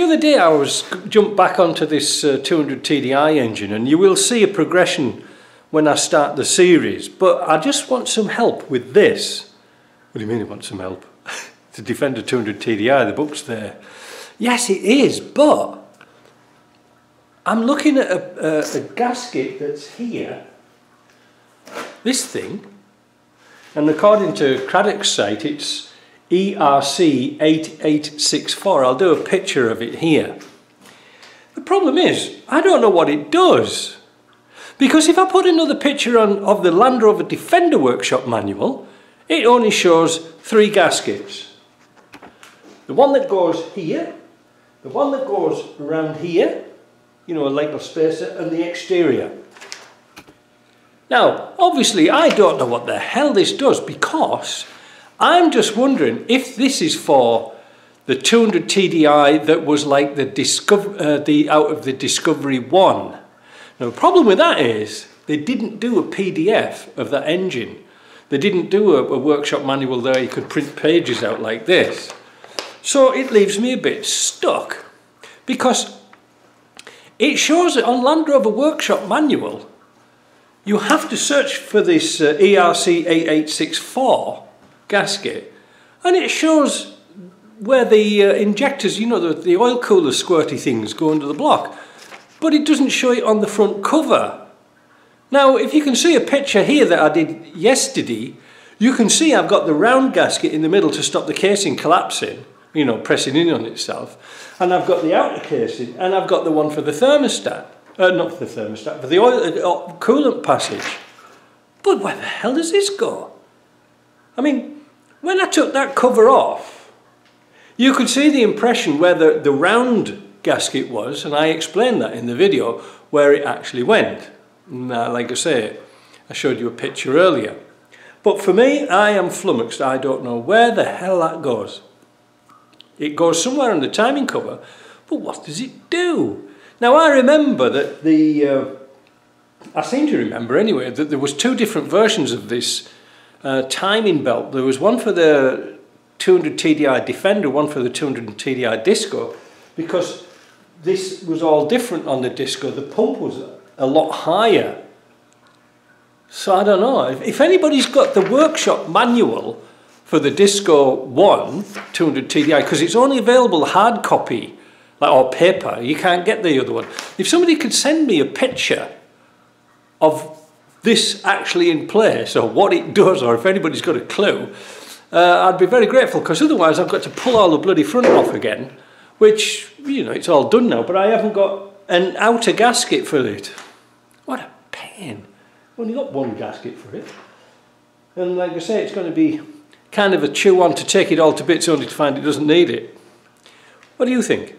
other day I jumped back onto this 200 TDI engine, and you will see a progression when I start the series, but I just want some help with this. What do you mean you want some help? The Defender 200 TDI, the book's there. Yes, it is, but I'm looking at a gasket that's here, this thing, and according to Craddock's site, it's ERC 8864. I'll do a picture of it here. The problem is, I don't know what it does. Because if I put another picture on of the Land Rover Defender workshop manual, it only shows 3 gaskets. The one that goes here, the one that goes around here, you know, a leg of spacer, and the exterior. Now, obviously, I don't know what the hell this does, because I'm just wondering if this is for the 200 TDI that was like the out of the Discovery 1. Now, the problem with that is they didn't do a PDF of that engine. They didn't do a workshop manual there you could print pages out like this. So it leaves me a bit stuck, because it shows that on Land Rover Workshop Manual, you have to search for this ERC 8864 gasket, and it shows where the injectors, you know, the oil cooler squirty things go under the block, but it doesn't show it on the front cover. Now, if you can see a picture here that I did yesterday, you can see I've got the round gasket in the middle to stop the casing collapsing, you know, pressing in on itself, and I've got the outer casing, and I've got the one for the thermostat, not for the thermostat, for the oil coolant passage. But where the hell does this go? I mean, when I took that cover off, you could see the impression where the round gasket was, and I explained that in the video where it actually went. Now, like I say, I showed you a picture earlier. But for me, I am flummoxed. I don't know where the hell that goes. It goes somewhere on the timing cover, but what does it do? Now, I remember that I seem to remember anyway, that there was 2 different versions of this timing belt. There was one for the 200 TDI Defender, one for the 200 TDI Disco, because this was all different on the Disco. The pump was a lot higher. So I don't know. If anybody's got the workshop manual for the Disco 1 200 TDI, because it's only available hard copy, or paper, you can't get the other one. If somebody could send me a picture of this actually in place, or what it does, or if anybody's got a clue, I'd be very grateful, because otherwise I've got to pull all the bloody front off again, which, you know, it's all done now, but I haven't got an outer gasket for it. What a pain. I've only got one gasket for it. And like I say, it's going to be kind of a chew on to take it all to bits only to find it doesn't need it. What do you think?